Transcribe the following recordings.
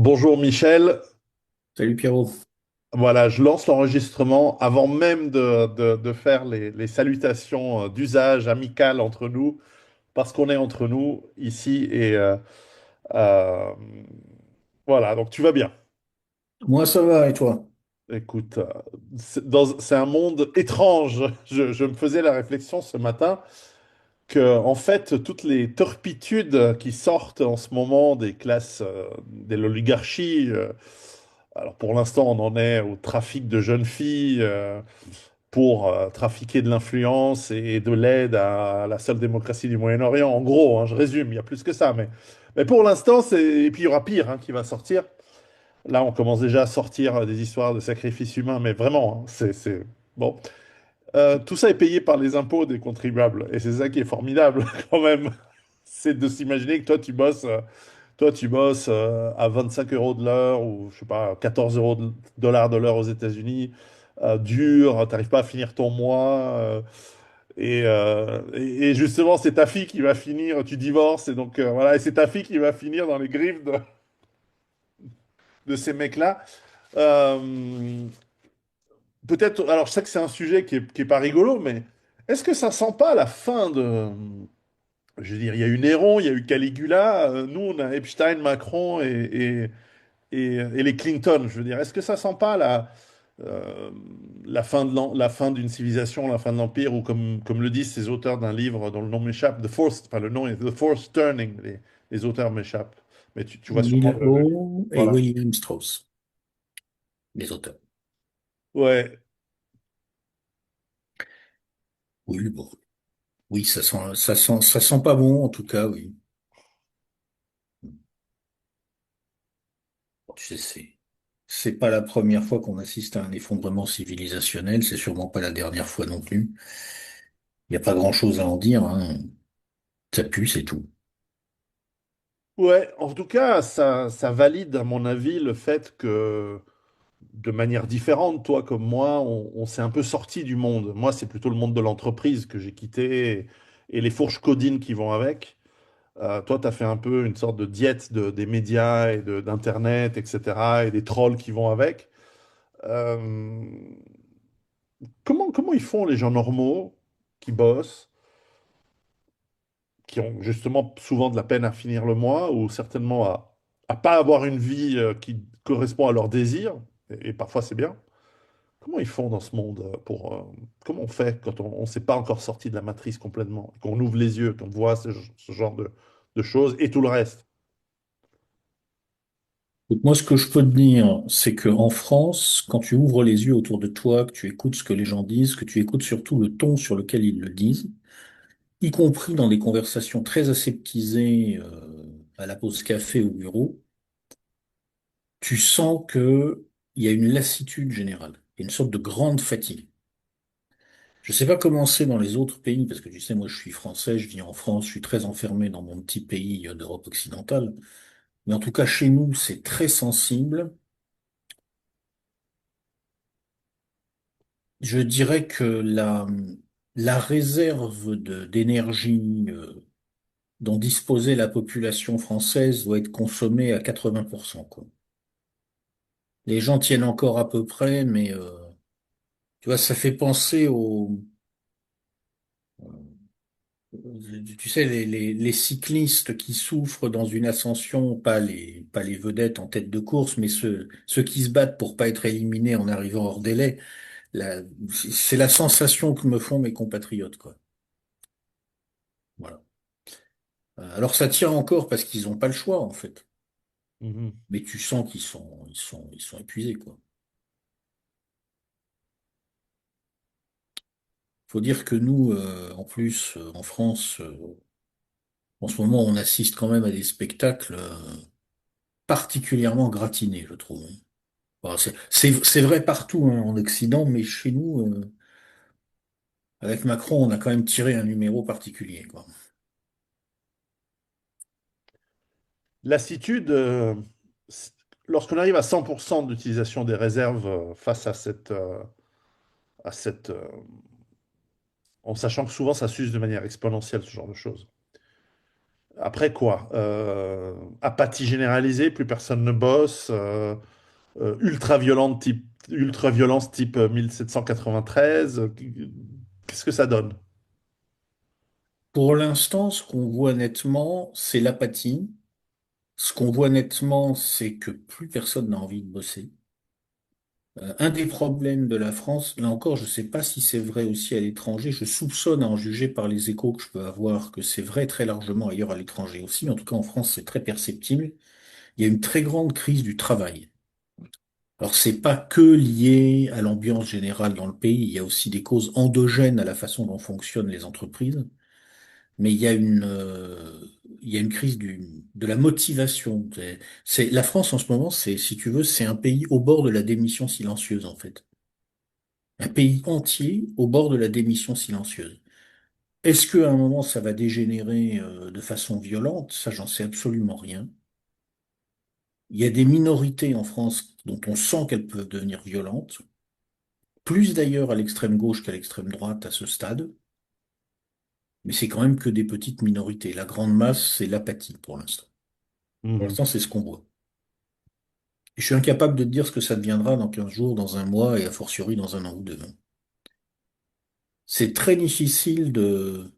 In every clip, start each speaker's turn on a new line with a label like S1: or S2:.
S1: Bonjour Michel,
S2: Salut Pierrot.
S1: voilà, je lance l'enregistrement avant même de faire les salutations d'usage amical entre nous, parce qu'on est entre nous ici euh, voilà, donc tu vas bien.
S2: Moi ça va et toi?
S1: Écoute, c'est un monde étrange. Je me faisais la réflexion ce matin que, en fait, toutes les turpitudes qui sortent en ce moment des classes, de l'oligarchie, alors pour l'instant on en est au trafic de jeunes filles, pour trafiquer de l'influence et de l'aide à la seule démocratie du Moyen-Orient. En gros, hein, je résume, il y a plus que ça, mais pour l'instant, c'est... Et puis il y aura pire, hein, qui va sortir. Là, on commence déjà à sortir des histoires de sacrifices humains, mais vraiment, hein, Bon. Tout ça est payé par les impôts des contribuables, et c'est ça qui est formidable, quand même. C'est de s'imaginer que toi, tu bosses à 25 euros de l'heure ou, je sais pas, 14 euros dollars de l'heure aux États-Unis, dur, t'arrives pas à finir ton mois. Et justement, c'est ta fille qui va finir, tu divorces, et donc voilà, et c'est ta fille qui va finir dans les griffes de ces mecs-là. Euh, Peut-être, alors je sais que c'est un sujet qui est pas rigolo, mais est-ce que ça sent pas la fin de. Je veux dire, il y a eu Néron, il y a eu Caligula, nous on a Epstein, Macron et les Clinton. Je veux dire, est-ce que ça sent pas euh, la fin d'une civilisation, la fin de l'Empire, ou comme le disent ces auteurs d'un livre dont le nom m'échappe, enfin le nom est The Fourth Turning, les auteurs m'échappent. Mais tu vois sûrement
S2: Neil
S1: le.
S2: Ho et
S1: Voilà.
S2: William Strauss, les auteurs.
S1: Ouais,
S2: Oui, bon. Oui, ça sent pas bon en tout cas, oui. Bon, tu sais, c'est pas la première fois qu'on assiste à un effondrement civilisationnel, c'est sûrement pas la dernière fois non plus. Il n'y a pas grand-chose à en dire, hein. Ça pue, c'est tout.
S1: ouais. En tout cas, ça valide, à mon avis, le fait que, de manière différente, toi comme moi, on s'est un peu sorti du monde. Moi, c'est plutôt le monde de l'entreprise que j'ai quitté et les fourches codines qui vont avec. Toi, tu as fait un peu une sorte de diète des médias d'Internet, etc., et des trolls qui vont avec. Euh, comment ils font les gens normaux qui bossent, qui ont justement souvent de la peine à finir le mois ou certainement à pas avoir une vie qui correspond à leurs désirs, et parfois c'est bien. Comment ils font dans ce monde comment on fait quand on ne s'est pas encore sorti de la matrice complètement, qu'on ouvre les yeux, qu'on voit ce genre de choses et tout le reste?
S2: Donc, moi, ce que je peux te dire, c'est que en France, quand tu ouvres les yeux autour de toi, que tu écoutes ce que les gens disent, que tu écoutes surtout le ton sur lequel ils le disent, y compris dans des conversations très aseptisées à la pause café au bureau, tu sens que il y a une lassitude générale, il y a une sorte de grande fatigue. Je sais pas comment c'est dans les autres pays, parce que tu sais, moi je suis français, je vis en France, je suis très enfermé dans mon petit pays d'Europe occidentale, mais en tout cas chez nous c'est très sensible. Je dirais que la réserve d'énergie dont disposait la population française doit être consommée à 80%, quoi. Les gens tiennent encore à peu près, mais tu vois, ça fait penser tu sais, les cyclistes qui souffrent dans une ascension, pas les vedettes en tête de course, mais ceux qui se battent pour pas être éliminés en arrivant hors délai. La- c'est la sensation que me font mes compatriotes, quoi. Voilà. Alors ça tient encore parce qu'ils n'ont pas le choix, en fait.
S1: Mhm.
S2: Mais tu sens qu'ils sont épuisés, quoi. Faut dire que nous, en plus, en France, en ce moment, on assiste quand même à des spectacles particulièrement gratinés, je trouve. Bon, c'est vrai partout, hein, en Occident, mais chez nous, avec Macron, on a quand même tiré un numéro particulier, quoi.
S1: Lassitude, c- lorsqu'on arrive à 100% d'utilisation des réserves face à cette, en sachant que souvent ça s'use de manière exponentielle, ce genre de choses. Après quoi? Apathie généralisée, plus personne ne bosse, ultra-violence type 1793. Qu'est-ce que ça donne?
S2: Pour l'instant, ce qu'on voit nettement, c'est l'apathie. Ce qu'on voit nettement, c'est que plus personne n'a envie de bosser. Un des problèmes de la France, là encore, je ne sais pas si c'est vrai aussi à l'étranger, je soupçonne à en juger par les échos que je peux avoir que c'est vrai très largement ailleurs à l'étranger aussi, mais en tout cas en France c'est très perceptible. Il y a une très grande crise du travail. Alors c'est pas que lié à l'ambiance générale dans le pays, il y a aussi des causes endogènes à la façon dont fonctionnent les entreprises, mais il y a une crise de la motivation. La France en ce moment, si tu veux, c'est un pays au bord de la démission silencieuse en fait. Un pays entier au bord de la démission silencieuse. Est-ce qu'à un moment ça va dégénérer de façon violente? Ça, j'en sais absolument rien. Il y a des minorités en France dont on sent qu'elles peuvent devenir violentes, plus d'ailleurs à l'extrême gauche qu'à l'extrême droite à ce stade, mais c'est quand même que des petites minorités. La grande masse, c'est l'apathie pour l'instant. Pour
S1: Mhm.
S2: l'instant, c'est ce qu'on voit. Et je suis incapable de te dire ce que ça deviendra dans 15 jours, dans un mois et a fortiori dans un an ou deux. C'est très difficile de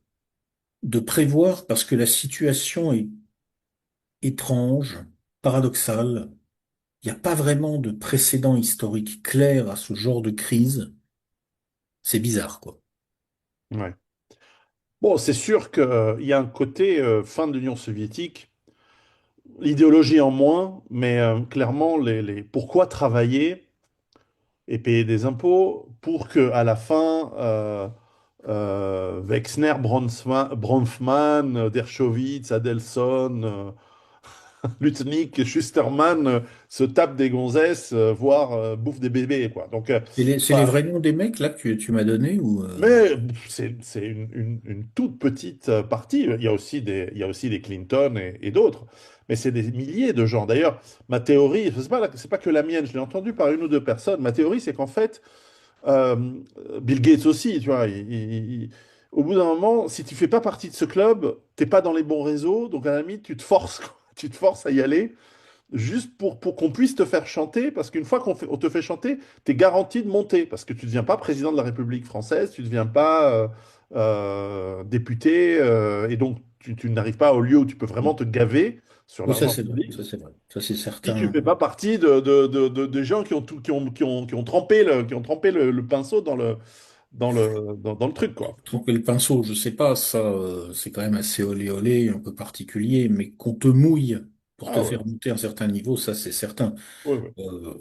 S2: prévoir parce que la situation est étrange, paradoxale. Il n'y a pas vraiment de précédent historique clair à ce genre de crise. C'est bizarre, quoi.
S1: Ouais. Bon, c'est sûr qu'il y a un côté fin de l'Union soviétique, l'idéologie en moins, mais clairement, pourquoi travailler et payer des impôts pour que à la fin, Wexner, Bronfman, Dershowitz, Adelson, Lutnik, Schusterman se tapent des gonzesses, voire bouffent des bébés, quoi. Donc,
S2: C'est les vrais noms des mecs, là, que tu m'as donné ou
S1: mais c'est une toute petite partie. Il y a aussi des Clinton et d'autres. Mais c'est des milliers de gens. D'ailleurs, ma théorie, c'est pas que la mienne, je l'ai entendu par une ou deux personnes. Ma théorie, c'est qu'en fait, euh, Bill Gates aussi, tu vois, au bout d'un moment, si tu fais pas partie de ce club, t'es pas dans les bons réseaux. Donc, à la limite, tu te forces, quoi. Tu te forces à y aller juste pour qu'on puisse te faire chanter, parce qu'une fois on te fait chanter, tu es garanti de monter, parce que tu ne deviens pas président de la République française, tu ne deviens pas député, et donc tu n'arrives pas au lieu où tu peux vraiment te gaver sur
S2: oui, ça
S1: l'argent
S2: c'est vrai,
S1: public
S2: ça c'est vrai. Ça c'est
S1: si tu ne
S2: certain.
S1: fais pas partie des gens qui ont, qui ont trempé qui ont trempé le pinceau dans le truc, quoi.
S2: Tromper le pinceau, je sais pas, ça c'est quand même assez olé olé, un peu particulier, mais qu'on te mouille pour te
S1: Ah ouais,
S2: faire monter à un certain niveau, ça c'est certain.
S1: ouais, ouais.
S2: Euh,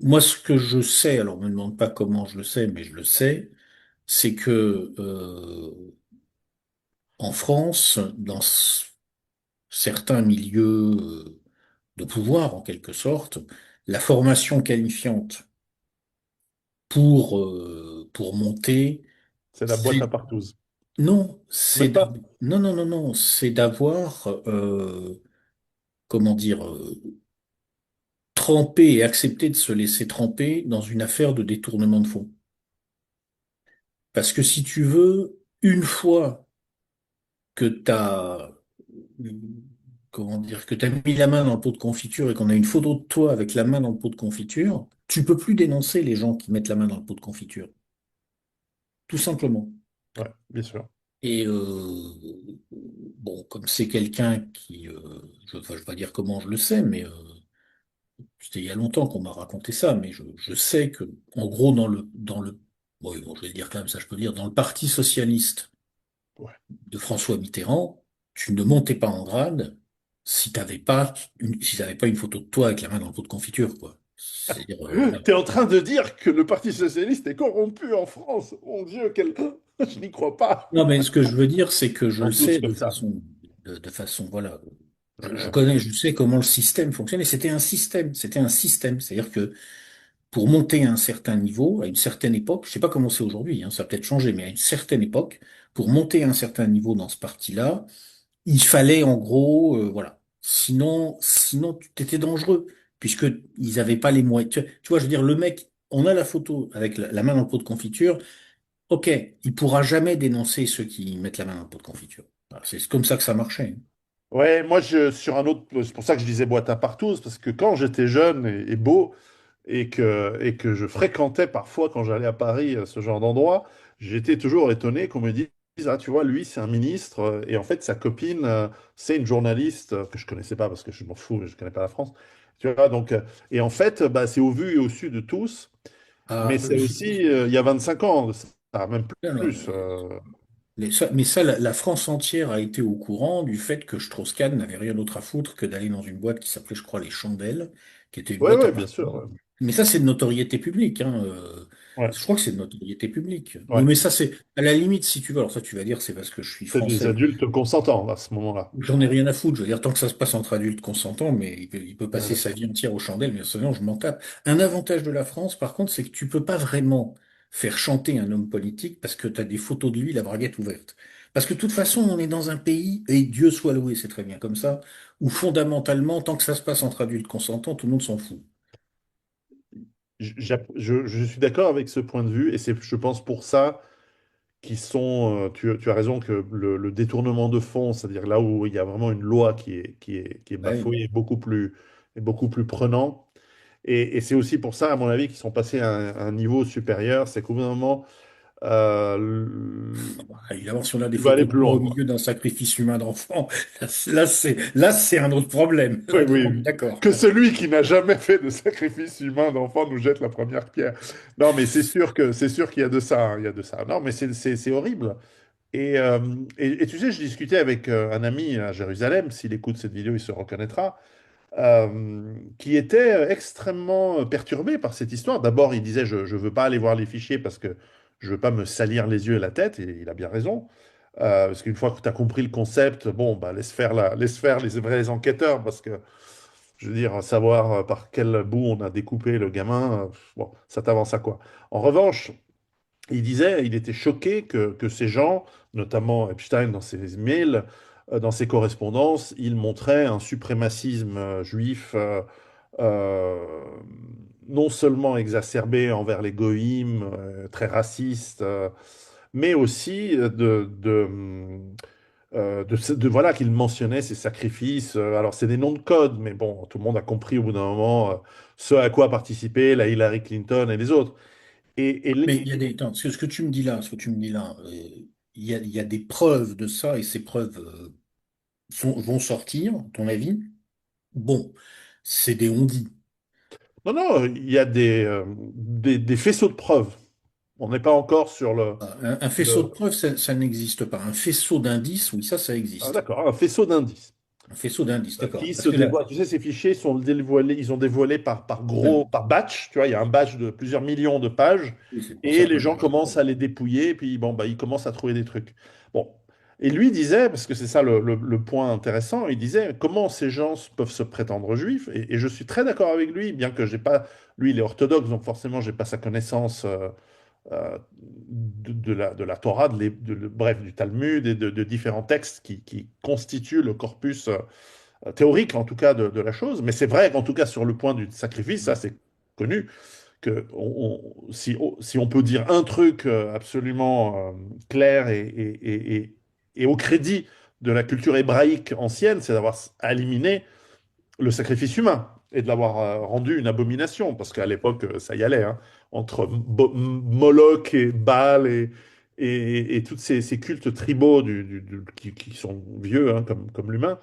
S2: Moi, ce que je sais, alors me demande pas comment je le sais, mais je le sais, c'est que en France, certains milieux de pouvoir, en quelque sorte, la formation qualifiante pour monter,
S1: C'est la boîte
S2: c'est
S1: à partouze.
S2: non,
S1: Même pas?
S2: non, non, non, non, c'est d'avoir, comment dire, trempé et accepté de se laisser tremper dans une affaire de détournement de fonds. Parce que si tu veux, une fois que t'as, comment dire, que t'as mis la main dans le pot de confiture et qu'on a une photo de toi avec la main dans le pot de confiture, tu peux plus dénoncer les gens qui mettent la main dans le pot de confiture. Tout simplement.
S1: Ouais, bien sûr.
S2: Et bon, comme c'est quelqu'un qui, enfin, je vais pas dire comment je le sais, mais c'était il y a longtemps qu'on m'a raconté ça, mais je sais que, en gros, bon, bon, je vais le dire quand même, ça je peux le dire, dans le Parti socialiste
S1: Ouais.
S2: de François Mitterrand, tu ne montais pas en grade si t'avais pas une photo de toi avec la main dans le pot de confiture, quoi. C'est-à-dire, voilà.
S1: T'es en train de dire que le Parti socialiste est corrompu en France. Mon Dieu, quel... je n'y crois pas.
S2: Non, mais ce que je veux dire, c'est que je le
S1: En tous
S2: sais
S1: comme ça.
S2: de façon, voilà.
S1: Ouais.
S2: Je sais comment le système fonctionne et c'était un système. C'est-à-dire que pour monter à un certain niveau, à une certaine époque, je sais pas comment c'est aujourd'hui, hein, ça a peut-être changé, mais à une certaine époque, pour monter à un certain niveau dans ce parti-là, il fallait en gros, voilà. Sinon, tu étais dangereux, puisque ils avaient pas les moyens. Tu vois, je veux dire, le mec, on a la photo avec la main dans le pot de confiture. Ok, il pourra jamais dénoncer ceux qui mettent la main dans le pot de confiture. Ah, c'est comme ça que ça marchait.
S1: Ouais, moi, sur un autre, c'est pour ça que je disais boîte à partouze, parce que quand j'étais jeune et beau, et que je fréquentais parfois, quand j'allais à Paris, ce genre d'endroit, j'étais toujours étonné qu'on me dise, ah, tu vois, lui, c'est un ministre, et en fait, sa copine, c'est une journaliste que je connaissais pas, parce que je m'en fous, je connais pas la France. Tu vois, donc, et en fait, bah, c'est au vu et au su de tous, mais
S2: Ah,
S1: c'est aussi, il y a 25 ans, ça, même
S2: alors,
S1: plus.
S2: mais ça, la France entière a été au courant du fait que Strauss-Kahn n'avait rien d'autre à foutre que d'aller dans une boîte qui s'appelait, je crois, Les Chandelles, qui était une
S1: Ouais,
S2: boîte à
S1: ouais, bien
S2: partir.
S1: sûr. Ouais.
S2: Mais ça, c'est de notoriété publique, hein.
S1: Ouais.
S2: Je crois que c'est de notoriété publique. Oui,
S1: Ouais.
S2: mais ça, c'est à la limite, si tu veux. Alors ça, tu vas dire, c'est parce que je suis
S1: C'est des
S2: français.
S1: adultes consentants à ce moment-là.
S2: J'en ai rien à foutre. Je veux dire, tant que ça se passe entre adultes consentants, mais il peut
S1: Ouais,
S2: passer sa
S1: d'accord.
S2: vie entière aux chandelles, mais sinon, je m'en tape. Un avantage de la France, par contre, c'est que tu peux pas vraiment faire chanter un homme politique parce que tu as des photos de lui, la braguette ouverte. Parce que de toute façon, on est dans un pays, et Dieu soit loué, c'est très bien comme ça, où fondamentalement, tant que ça se passe entre adultes consentants, tout le monde s'en fout.
S1: Je suis d'accord avec ce point de vue et c'est, je pense, pour ça qu'ils sont. Tu as raison que le détournement de fonds, c'est-à-dire là où il y a vraiment une loi qui est
S2: Ouais.
S1: bafouée, est beaucoup plus prenant. Et c'est aussi pour ça, à mon avis, qu'ils sont passés à un niveau supérieur. C'est qu'au bout d'un moment,
S2: Évidemment, si on a des
S1: tu vas aller
S2: photos de
S1: plus
S2: moi
S1: loin,
S2: au
S1: quoi.
S2: milieu d'un sacrifice humain d'enfant, là, c'est un autre problème.
S1: Oui,
S2: Là, on est
S1: oui.
S2: d'accord.
S1: Que celui qui n'a jamais fait de sacrifice humain d'enfant nous jette la première pierre. Non, mais c'est sûr qu'il y a de ça, hein, il y a de ça. Non, mais c'est horrible. Et tu sais, je discutais avec un ami à Jérusalem, s'il écoute cette vidéo, il se reconnaîtra, qui était extrêmement perturbé par cette histoire. D'abord, il disait, je ne veux pas aller voir les fichiers parce que je veux pas me salir les yeux et la tête, et il a bien raison. Parce qu'une fois que tu as compris le concept, bon, bah, laisse faire les vrais enquêteurs, parce que, je veux dire, savoir par quel bout on a découpé le gamin, bon, ça t'avance à quoi. En revanche, il disait, il était choqué que ces gens, notamment Epstein dans ses mails, dans ses correspondances, il montrait un suprémacisme juif euh, non seulement exacerbé envers les goïms, très raciste, mais aussi voilà, qu'il mentionnait ces sacrifices. Alors, c'est des noms de code, mais bon, tout le monde a compris au bout d'un moment ce à quoi participaient la Hillary Clinton et les autres. Et,
S2: Mais il y a des, attends, ce que tu me dis là, il y a des preuves de ça et ces preuves vont sortir, à ton avis? Bon, c'est des on-dit.
S1: non, non, il y a des faisceaux de preuves. On n'est pas encore sur
S2: Un faisceau de
S1: le-
S2: preuves, ça n'existe pas. Un faisceau d'indices, oui, ça
S1: Ah,
S2: existe.
S1: d'accord, un faisceau d'indices.
S2: Un faisceau d'indices, d'accord.
S1: Qui
S2: Parce
S1: se
S2: que là,
S1: dévoilent. Tu sais, ces fichiers sont dévoilés, ils sont dévoilés par batch. Tu vois, il y a un batch de plusieurs millions de pages
S2: oui, c'est pour
S1: et
S2: ça que
S1: les
S2: moi
S1: gens
S2: j'arrive pas.
S1: commencent à les dépouiller et puis bon, bah, ils commencent à trouver des trucs. Bon. Et lui disait, parce que c'est ça le point intéressant, il disait comment ces gens peuvent se prétendre juifs. Et je suis très d'accord avec lui, bien que j'ai pas. Lui, il est orthodoxe, donc forcément, j'ai pas sa connaissance de la Torah, bref, du Talmud et de différents textes qui constituent le corpus théorique en tout cas de la chose, mais c'est vrai qu'en tout cas sur le point du sacrifice, ça c'est connu, que si on peut dire un truc absolument clair et au crédit de la culture hébraïque ancienne, c'est d'avoir éliminé le sacrifice humain et de l'avoir rendu une abomination, parce qu'à l'époque, ça y allait, hein, entre Moloch et Baal et tous ces cultes tribaux qui sont vieux, hein, comme l'humain.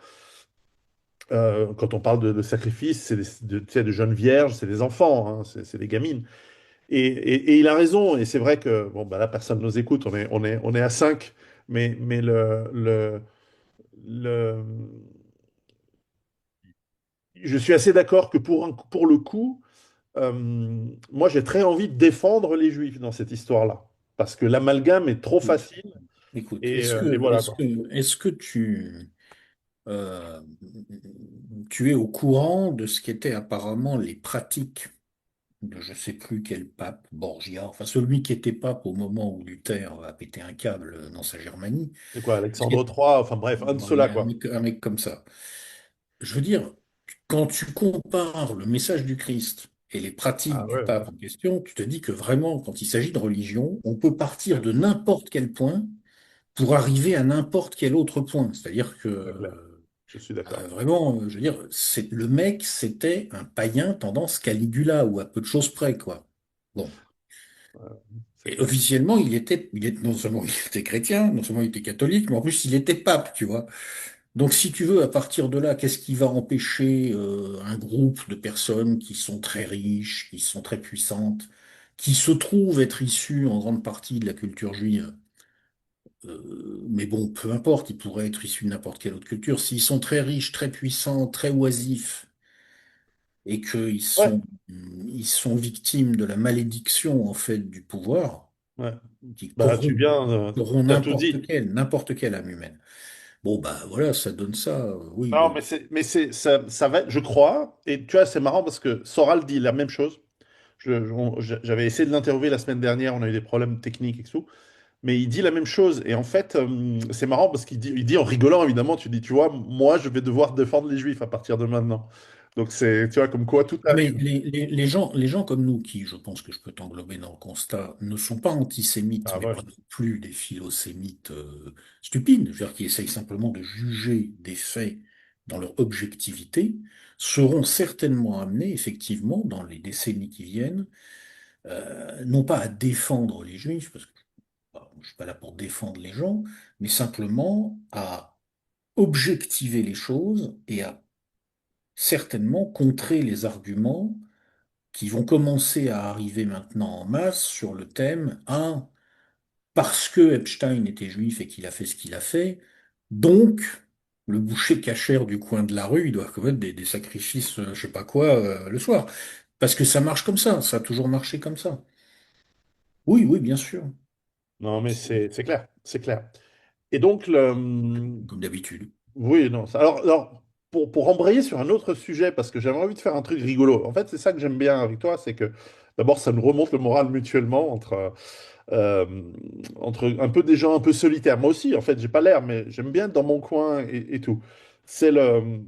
S1: Quand on parle de sacrifice, c'est tu sais, de jeunes vierges, c'est des enfants, hein, c'est des gamines. Et il a raison, et c'est vrai que, bon, bah là, personne nous écoute, on est à 5, mais le- je suis assez d'accord que pour le coup, moi, j'ai très envie de défendre les Juifs dans cette histoire-là, parce que l'amalgame est trop
S2: Écoute,
S1: facile,
S2: écoute,
S1: et voilà, quoi.
S2: est-ce que euh, tu es au courant de ce qu'étaient apparemment les pratiques de je sais plus quel pape, Borgia, enfin celui qui était pape au moment où Luther a pété un câble dans sa Germanie.
S1: C'est quoi,
S2: Parce qu'il
S1: Alexandre III, enfin bref, un de
S2: y
S1: ceux-là,
S2: a
S1: quoi.
S2: un mec comme ça. Je veux dire, quand tu compares le message du Christ et les pratiques
S1: Ah
S2: du
S1: ouais,
S2: pape
S1: ouais.
S2: en question, tu te dis que vraiment, quand il s'agit de religion, on peut partir de n'importe quel point pour arriver à n'importe quel autre point. C'est-à-dire que
S1: C'est clair. Je suis d'accord.
S2: vraiment, je veux dire, le mec, c'était un païen tendance Caligula ou à peu de choses près, quoi. Bon.
S1: Ouais, c'est
S2: Et
S1: clair.
S2: officiellement, non seulement il était chrétien, non seulement il était catholique, mais en plus il était pape, tu vois. Donc, si tu veux, à partir de là, qu'est-ce qui va empêcher un groupe de personnes qui sont très riches, qui sont très puissantes, qui se trouvent être issues en grande partie de la culture juive, mais bon, peu importe, ils pourraient être issus de n'importe quelle autre culture, s'ils sont très riches, très puissants, très oisifs, et
S1: Ouais,
S2: ils sont victimes de la malédiction, en fait, du pouvoir,
S1: ouais.
S2: qui
S1: Bah, tu viens,
S2: corrompt
S1: t'as tout dit.
S2: n'importe quelle âme humaine. Bon, bah voilà, ça donne ça, oui,
S1: Non,
S2: bon.
S1: ça va, je crois. Et tu vois, c'est marrant parce que Soral dit la même chose. J'avais essayé de l'interviewer la semaine dernière, on a eu des problèmes techniques et tout. Mais il dit la même chose. Et en fait, c'est marrant parce il dit en rigolant, évidemment, tu dis, tu vois, moi, je vais devoir défendre les Juifs à partir de maintenant. Donc, c'est, tu vois, comme quoi tout
S2: Ah,
S1: a
S2: mais
S1: une...
S2: les gens comme nous, qui, je pense que je peux t'englober dans le constat, ne sont pas antisémites,
S1: Ah
S2: mais
S1: ouais.
S2: pas non plus des philosémites stupides, c'est-à-dire qui essayent simplement de juger des faits dans leur objectivité, seront certainement amenés, effectivement, dans les décennies qui viennent, non pas à défendre les juifs, parce que je suis pas là pour défendre les gens, mais simplement à objectiver les choses et à certainement contrer les arguments qui vont commencer à arriver maintenant en masse sur le thème, parce que Epstein était juif et qu'il a fait ce qu'il a fait, donc le boucher cachère du coin de la rue, il doit commettre des sacrifices, je sais pas quoi, le soir. Parce que ça marche comme ça a toujours marché comme ça. Oui, oui, bien sûr,
S1: Non, mais c'est clair, c'est clair. Et donc, le...
S2: comme d'habitude.
S1: Oui, non. Alors pour embrayer sur un autre sujet, parce que j'avais envie de faire un truc rigolo. En fait, c'est ça que j'aime bien avec toi, c'est que d'abord, ça nous remonte le moral mutuellement euh, entre un peu des gens un peu solitaires. Moi aussi, en fait, j'ai pas l'air, mais j'aime bien être dans mon coin et tout. C'est le,